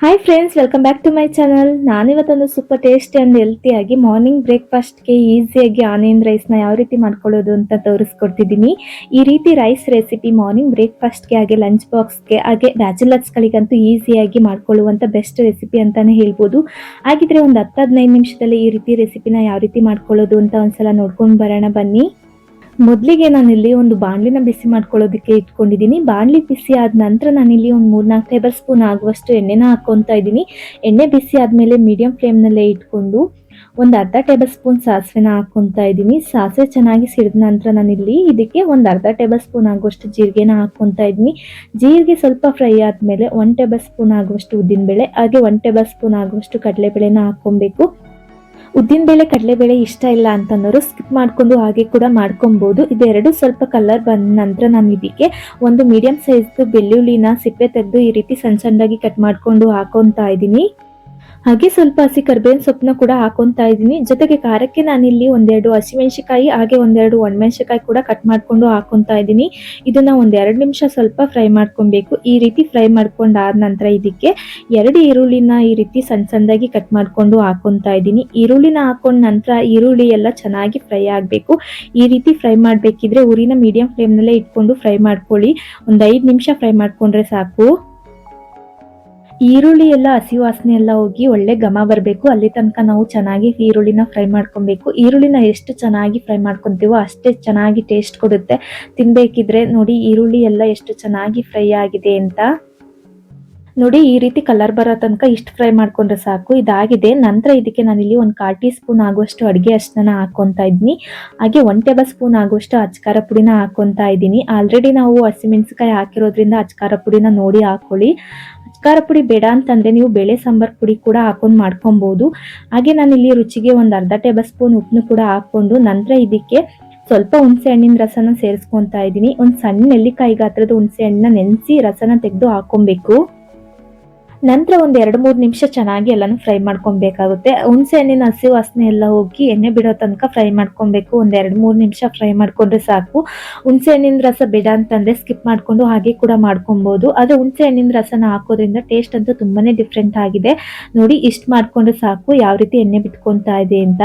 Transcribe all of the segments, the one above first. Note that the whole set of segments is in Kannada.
Hi friends, welcome back to my channel. ನಾನಿವತ್ತೊಂದು ಸೂಪರ್ ಟೇಸ್ಟಿ ಆ್ಯಂಡ್ ಹೆಲ್ತಿಯಾಗಿ ಮಾರ್ನಿಂಗ್ ಬ್ರೇಕ್ಫಾಸ್ಟ್ಗೆ ಈಸಿಯಾಗಿ ಆನಿಯನ್ ರೈಸ್ನ ಯಾವ ರೀತಿ ಮಾಡ್ಕೊಳ್ಳೋದು ಅಂತ ತೋರಿಸ್ಕೊಡ್ತಿದ್ದೀನಿ. ಈ ರೀತಿ ರೈಸ್ ರೆಸಿಪಿ ಮಾರ್ನಿಂಗ್ ಬ್ರೇಕ್ಫಾಸ್ಟ್ಗೆ ಹಾಗೆ ಲಂಚ್ ಬಾಕ್ಸ್ಗೆ ಹಾಗೆ ಬ್ಯಾಚುಲರ್ಸ್ಗಳಿಗಂತೂ ಈಸಿಯಾಗಿ ಮಾಡ್ಕೊಳ್ಳುವಂಥ ಬೆಸ್ಟ್ ರೆಸಿಪಿ ಅಂತಲೇ ಹೇಳ್ಬೋದು. ಹಾಗಿದ್ರೆ ಒಂದು 10-15 ನಿಮಿಷದಲ್ಲಿ ಈ ರೀತಿ ರೆಸಿಪಿನ ಯಾವ ರೀತಿ ಮಾಡ್ಕೊಳ್ಳೋದು ಅಂತ ಒಂದ್ಸಲ ನೋಡ್ಕೊಂಡು ಬರೋಣ ಬನ್ನಿ. ಮೊದಲಿಗೆ ನಾನಿಲ್ಲಿ ಒಂದು ಬಾಣಲಿನ ಬಿಸಿ ಮಾಡ್ಕೊಳ್ಳೋದಕ್ಕೆ ಇಟ್ಕೊಂಡಿದ್ದೀನಿ. ಬಾಣಲಿ ಬಿಸಿ ಆದ ನಂತರ ನಾನಿಲ್ಲಿ ಒಂದು 3-4 ಟೇಬಲ್ ಸ್ಪೂನ್ ಆಗುವಷ್ಟು ಎಣ್ಣೆನ ಹಾಕ್ಕೊತಾ ಇದ್ದೀನಿ. ಎಣ್ಣೆ ಬಿಸಿ ಆದಮೇಲೆ ಮೀಡಿಯಂ ಫ್ಲೇಮ್ನಲ್ಲೇ ಇಟ್ಕೊಂಡು ಒಂದು ಅರ್ಧ ಟೇಬಲ್ ಸ್ಪೂನ್ ಸಾಸಿವೆನ ಹಾಕ್ಕೊತಾ ಇದ್ದೀನಿ. ಸಾಸಿವೆ ಚೆನ್ನಾಗಿ ಸಿಡಿದ ನಂತರ ನಾನಿಲ್ಲಿ ಇದಕ್ಕೆ ಒಂದು ಅರ್ಧ ಟೇಬಲ್ ಸ್ಪೂನ್ ಆಗುವಷ್ಟು ಜೀರಿಗೆನ ಹಾಕ್ಕೊತಾ ಇದ್ದೀನಿ. ಜೀರಿಗೆ ಸ್ವಲ್ಪ ಫ್ರೈ ಆದಮೇಲೆ 1 ಟೇಬಲ್ ಸ್ಪೂನ್ ಆಗುವಷ್ಟು ಉದ್ದಿನಬೇಳೆ ಹಾಗೆ 1 ಟೇಬಲ್ ಸ್ಪೂನ್ ಆಗುವಷ್ಟು ಕಡಲೆಬೇಳೆನ ಹಾಕ್ಕೊಬೇಕು. ಉದ್ದಿನಬೇಳೆ ಕಡಲೆಬೇಳೆ ಇಷ್ಟ ಇಲ್ಲ ಅಂತಂದವರು ಸ್ಕಿಪ್ ಮಾಡ್ಕೊಂಡು ಹಾಗೆ ಕೂಡ ಮಾಡ್ಕೊಬಹುದು. ಇದೆರಡು ಸ್ವಲ್ಪ ಕಲರ್ ಬಂದ ನಂತರ ನಾನು ಇದಕ್ಕೆ ಒಂದು ಮೀಡಿಯಂ ಸೈಜ್ದು ಬೆಳ್ಳುಳ್ಳಿನ ಸಿಪ್ಪೆ ತೆಗೆದು ಈ ರೀತಿ ಸಣ್ಣ ಸಣ್ಣದಾಗಿ ಕಟ್ ಮಾಡ್ಕೊಂಡು ಹಾಕೊತಾ ಇದ್ದೀನಿ. ಹಾಗೆ ಸ್ವಲ್ಪ ಹಸಿ ಕರಿಬೇವಿನ ಸೊಪ್ಪನ್ನ ಕೂಡ ಹಾಕೊತಾ ಇದ್ದೀನಿ. ಜೊತೆಗೆ ಖಾರಕ್ಕೆ ನಾನಿಲ್ಲಿ ಒಂದೆರಡು ಹಸಿಮೆಣಸಿಕಾಯಿ ಹಾಗೆ ಒಂದೆರಡು ಒಣಮೆಣಸಿಕಾಯಿ ಕೂಡ ಕಟ್ ಮಾಡ್ಕೊಂಡು ಹಾಕೊತಾ ಇದ್ದೀನಿ. ಇದನ್ನ ಒಂದೆರಡು ನಿಮಿಷ ಸ್ವಲ್ಪ ಫ್ರೈ ಮಾಡ್ಕೊಬೇಕು. ಈ ರೀತಿ ಫ್ರೈ ಮಾಡ್ಕೊಂಡಾದ ನಂತರ ಇದಕ್ಕೆ 2 ಈರುಳ್ಳಿನ ಈ ರೀತಿ ಸಣ್ಣ ಸಣ್ಣದಾಗಿ ಕಟ್ ಮಾಡ್ಕೊಂಡು ಹಾಕೊತಾ ಇದ್ದೀನಿ. ಈರುಳ್ಳಿನ ಹಾಕೊಂಡ ನಂತರ ಈರುಳ್ಳಿ ಎಲ್ಲ ಚೆನ್ನಾಗಿ ಫ್ರೈ ಆಗಬೇಕು. ಈ ರೀತಿ ಫ್ರೈ ಮಾಡಬೇಕಿದ್ರೆ ಉರಿನ ಮೀಡಿಯಂ ಫ್ಲೇಮ್ನಲ್ಲೇ ಇಟ್ಕೊಂಡು ಫ್ರೈ ಮಾಡ್ಕೊಳ್ಳಿ. ಒಂದು 5 ನಿಮಿಷ ಫ್ರೈ ಮಾಡ್ಕೊಂಡ್ರೆ ಸಾಕು. ಈರುಳ್ಳಿ ಎಲ್ಲ ಹಸಿ ವಾಸನೆ ಎಲ್ಲ ಹೋಗಿ ಒಳ್ಳೆ ಘಮ ಬರಬೇಕು. ಅಲ್ಲಿ ತನಕ ನಾವು ಚೆನ್ನಾಗಿ ಈರುಳ್ಳಿನ ಫ್ರೈ ಮಾಡ್ಕೊಬೇಕು. ಈರುಳ್ಳಿನ ಎಷ್ಟು ಚೆನ್ನಾಗಿ ಫ್ರೈ ಮಾಡ್ಕೊತೀವೋ ಅಷ್ಟೇ ಚೆನ್ನಾಗಿ ಟೇಸ್ಟ್ ಕೊಡುತ್ತೆ. ತಿನ್ಬೇಕಿದ್ರೆ ನೋಡಿ ಈರುಳ್ಳಿ ಎಲ್ಲ ಎಷ್ಟು ಚೆನ್ನಾಗಿ ಫ್ರೈ ಆಗಿದೆ ಅಂತ. ನೋಡಿ ಈ ರೀತಿ ಕಲರ್ ಬರೋ ತನಕ ಇಷ್ಟು ಫ್ರೈ ಮಾಡ್ಕೊಂಡ್ರೆ ಸಾಕು. ಇದಾಗಿದೆ. ನಂತರ ಇದಕ್ಕೆ ನಾನಿಲ್ಲಿ ಒಂದು 1/4 ಟೀ ಸ್ಪೂನ್ ಆಗುವಷ್ಟು ಅಡುಗೆ ಅರಿಶಿನ ಹಾಕೊತಾ ಇದ್ದೀನಿ. ಹಾಗೆ 1 ಟೇಬಲ್ ಸ್ಪೂನ್ ಆಗುವಷ್ಟು ಅಚ್ಕಾರ ಪುಡಿನ ಹಾಕೊತಾ ಇದ್ದೀನಿ. ಆಲ್ರೆಡಿ ನಾವು ಹಸಿಮೆಣಸಿಕಾಯಿ ಹಾಕಿರೋದ್ರಿಂದ ಅಚ್ಕಾರ ಪುಡಿನ ನೋಡಿ ಹಾಕೊಳ್ಳಿ. ಖಾರ ಪುಡಿ ಬೇಡ ಅಂತಂದ್ರೆ ನೀವು ಬೇಳೆ ಸಾಂಬಾರ್ ಪುಡಿ ಕೂಡ ಹಾಕೊಂಡು ಮಾಡ್ಕೊಬಹುದು. ಹಾಗೆ ನಾನಿಲ್ಲಿ ರುಚಿಗೆ ಒಂದು ಅರ್ಧ ಟೇಬಲ್ ಸ್ಪೂನ್ ಉಪ್ಪನ್ನು ಕೂಡ ಹಾಕೊಂಡು ನಂತರ ಇದಕ್ಕೆ ಸ್ವಲ್ಪ ಹುಣಸೆ ಹಣ್ಣಿನ ರಸನ ಸೇರಿಸ್ಕೊತಾ ಇದ್ದೀನಿ. ಒಂದು ಸಣ್ಣ ನೆಲ್ಲಿಕಾಯಿ ಗಾತ್ರದ ಹುಣಸೆ ಹಣ್ಣನ್ನ ನೆನೆಸಿ ರಸನ ತೆಗೆದು ಹಾಕೊಬೇಕು. ನಂತರ ಒಂದು 2-3 ನಿಮಿಷ ಚೆನ್ನಾಗಿ ಎಲ್ಲಾನು ಫ್ರೈ ಮಾಡ್ಕೊಬೇಕಾಗುತ್ತೆ. ಹುಣಸೆ ಹಣ್ಣಿನ ಹಸಿ ವಾಸನೆ ಎಲ್ಲ ಹೋಗಿ ಎಣ್ಣೆ ಬಿಡೋ ತನಕ ಫ್ರೈ ಮಾಡ್ಕೊಬೇಕು. ಒಂದು 2-3 ನಿಮಿಷ ಫ್ರೈ ಮಾಡ್ಕೊಂಡ್ರೆ ಸಾಕು. ಹುಣಸೆ ಹಣ್ಣಿನ ರಸ ಬೇಡ ಅಂತಂದ್ರೆ ಸ್ಕಿಪ್ ಮಾಡ್ಕೊಂಡು ಹಾಗೆ ಕೂಡ ಮಾಡ್ಕೊಬಹುದು. ಆದ್ರೆ ಹುಣಸೆ ಹಣ್ಣಿನ ರಸನ ಹಾಕೋದ್ರಿಂದ ಟೇಸ್ಟ್ ಅಂತೂ ತುಂಬಾನೇ ಡಿಫ್ರೆಂಟ್ ಆಗಿದೆ. ನೋಡಿ ಇಷ್ಟು ಮಾಡ್ಕೊಂಡ್ರೆ ಸಾಕು ಯಾವ ರೀತಿ ಎಣ್ಣೆ ಬಿಟ್ಕೊಂತಾ ಇದೆ ಅಂತ.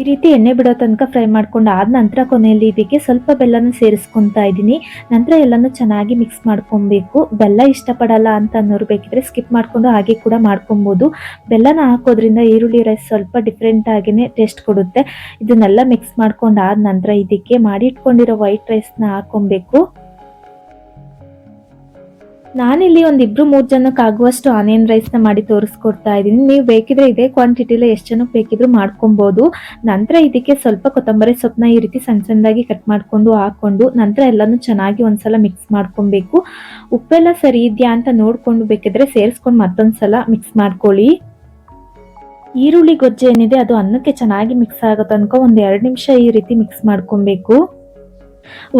ಈ ರೀತಿ ಎಣ್ಣೆ ಬಿಡೋ ತನಕ ಫ್ರೈ ಮಾಡ್ಕೊಂಡು ಆದ ನಂತರ ಕೊನೆಯಲ್ಲಿ ಇದಕ್ಕೆ ಸ್ವಲ್ಪ ಬೆಲ್ಲನ ಸೇರಿಸ್ಕೊತಾ ಇದ್ದೀನಿ. ನಂತರ ಎಲ್ಲಾನು ಚೆನ್ನಾಗಿ ಮಿಕ್ಸ್ ಮಾಡ್ಕೊಬೇಕು. ಬೆಲ್ಲ ಇಷ್ಟಪಡಲ್ಲ ಅಂತ ಅನ್ನೋರು ಬೇಕಿದ್ರೆ ಸ್ಕಿಪ್ ಮಾಡ್ಕೊಂಡು ಹಾಗೆ ಕೂಡ ಮಾಡ್ಕೊಬಹುದು. ಬೆಲ್ಲನ ಹಾಕೋದ್ರಿಂದ ಈರುಳ್ಳಿ ರೈಸ್ ಸ್ವಲ್ಪ ಡಿಫ್ರೆಂಟ್ ಆಗಿನೇ ಟೇಸ್ಟ್ ಕೊಡುತ್ತೆ. ಇದನ್ನೆಲ್ಲ ಮಿಕ್ಸ್ ಮಾಡ್ಕೊಂಡು ಆದ ನಂತರ ಇದಕ್ಕೆ ಮಾಡಿ ಇಟ್ಕೊಂಡಿರೋ ವೈಟ್ ರೈಸ್ನ ಹಾಕೊಬೇಕು. ನಾನಿಲ್ಲಿ ಒಂದು 2-3 ಜನಕ್ಕೆ ಆಗುವಷ್ಟು ಆನಿಯನ್ ರೈಸ್ನ ಮಾಡಿ ತೋರಿಸ್ಕೊಡ್ತಾ ಇದ್ದೀನಿ. ನೀವು ಬೇಕಿದ್ರೆ ಇದೇ ಕ್ವಾಂಟಿಟಿಲಿ ಎಷ್ಟು ಜನಕ್ಕೆ ಬೇಕಿದ್ರು ಮಾಡ್ಕೊಬಹುದು. ನಂತರ ಇದಕ್ಕೆ ಸ್ವಲ್ಪ ಕೊತ್ತಂಬರಿ ಸೊಪ್ಪನ್ನ ಈ ರೀತಿ ಸಣ್ಣ ಸಣ್ಣದಾಗಿ ಕಟ್ ಮಾಡ್ಕೊಂಡು ಹಾಕೊಂಡು ನಂತರ ಎಲ್ಲಾನು ಚೆನ್ನಾಗಿ ಒಂದ್ಸಲ ಮಿಕ್ಸ್ ಮಾಡ್ಕೊಬೇಕು. ಉಪ್ಪೆಲ್ಲ ಸರಿ ಇದೆಯಾ ಅಂತ ನೋಡ್ಕೊಂಡು ಬೇಕಿದ್ರೆ ಸೇರಿಸ್ಕೊಂಡು ಮತ್ತೊಂದ್ಸಲ ಮಿಕ್ಸ್ ಮಾಡ್ಕೊಳ್ಳಿ. ಈರುಳ್ಳಿ ಗೊಜ್ಜು ಏನಿದೆ ಅದು ಅನ್ನಕ್ಕೆ ಚೆನ್ನಾಗಿ ಮಿಕ್ಸ್ ಆಗೋ ತನಕ ಒಂದು 2 ನಿಮಿಷ ಈ ರೀತಿ ಮಿಕ್ಸ್ ಮಾಡ್ಕೊಬೇಕು.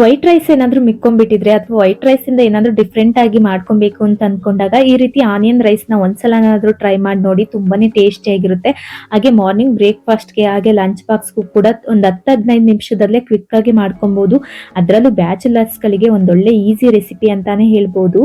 ವೈಟ್ ರೈಸ್ ಏನಾದ್ರು ಮಿಕ್ಕೊಂಡ್ಬಿಟ್ಟಿದ್ರೆ ಅಥವಾ ವೈಟ್ ರೈಸ್ ಇಂದ ಏನಾದ್ರು ಡಿಫ್ರೆಂಟ್ ಆಗಿ ಮಾಡ್ಕೊಬೇಕು ಅಂತ ಅನ್ಕೊಂಡಾಗ ಈ ರೀತಿ ಆನಿಯನ್ ರೈಸ್ ನ ಒಂದ್ಸಲನಾದ್ರೂ ಟ್ರೈ ಮಾಡಿ ನೋಡಿ. ತುಂಬಾನೇ ಟೇಸ್ಟಿ ಆಗಿರುತ್ತೆ. ಹಾಗೆ ಮಾರ್ನಿಂಗ್ ಬ್ರೇಕ್ಫಾಸ್ಟ್ಗೆ ಹಾಗೆ ಲಂಚ್ ಬಾಕ್ಸ್ಗೂ ಕೂಡ ಒಂದು 10-15 ನಿಮಿಷದಲ್ಲೇ ಕ್ವಿಕ್ ಆಗಿ ಮಾಡ್ಕೊಬಹುದು. ಅದರಲ್ಲೂ ಬ್ಯಾಚುಲರ್ಸ್ ಗಳಿಗೆ ಒಂದೊಳ್ಳೆ ಈಸಿ ರೆಸಿಪಿ ಅಂತಾನೆ ಹೇಳ್ಬೋದು.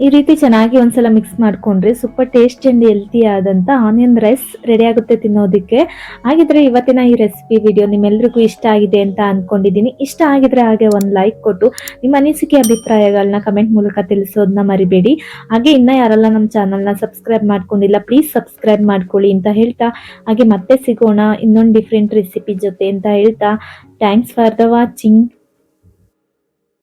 ಈ ರೀತಿ ಚೆನ್ನಾಗಿ ಒಂದ್ಸಲ ಮಿಕ್ಸ್ ಮಾಡ್ಕೊಂಡ್ರೆ ಸೂಪರ್ ಟೇಸ್ಟ್ ಅಂಡ್ ಹೆಲ್ತಿ ಆದಂತ ಆನಿಯನ್ ರೈಸ್ ರೆಡಿ ಆಗುತ್ತೆ ತಿನ್ನೋದಕ್ಕೆ. ಹಾಗಿದ್ರೆ ಇವತ್ತಿನ ಈ ರೆಸಿಪಿ ವಿಡಿಯೋ ನಿಮ್ಮೆಲ್ರಿಗೂ ಇಷ್ಟ ಆಗಿದೆ ಅಂತ ಅನ್ಕೊಂಡಿದ್ದೀನಿ. ಇಷ್ಟ ಆಗಿದ್ರೆ ಹಾಗೆ ಒಂದು ಲೈಕ್ ಕೊಟ್ಟು ನಿಮ್ಮ ಅನಿಸಿಕೆ ಅಭಿಪ್ರಾಯಗಳನ್ನ ಕಮೆಂಟ್ ಮೂಲಕ ತಿಳಿಸೋದನ್ನ ಮರಿಬೇಡಿ. ಹಾಗೆ ಇನ್ನ ಯಾರೆಲ್ಲ ನಮ್ಮ ಚಾನಲ್ನ ಸಬ್ಸ್ಕ್ರೈಬ್ ಮಾಡ್ಕೊಂಡಿಲ್ಲ ಪ್ಲೀಸ್ ಸಬ್ಸ್ಕ್ರೈಬ್ ಮಾಡ್ಕೊಳ್ಳಿ ಅಂತ ಹೇಳ್ತಾ ಹಾಗೆ ಮತ್ತೆ ಸಿಗೋಣ ಇನ್ನೊಂದು ಡಿಫ್ರೆಂಟ್ ರೆಸಿಪಿ ಜೊತೆ ಅಂತ ಹೇಳ್ತಾ ಥ್ಯಾಂಕ್ಸ್ ಫಾರ್ ದ ವಾಚಿಂಗ್.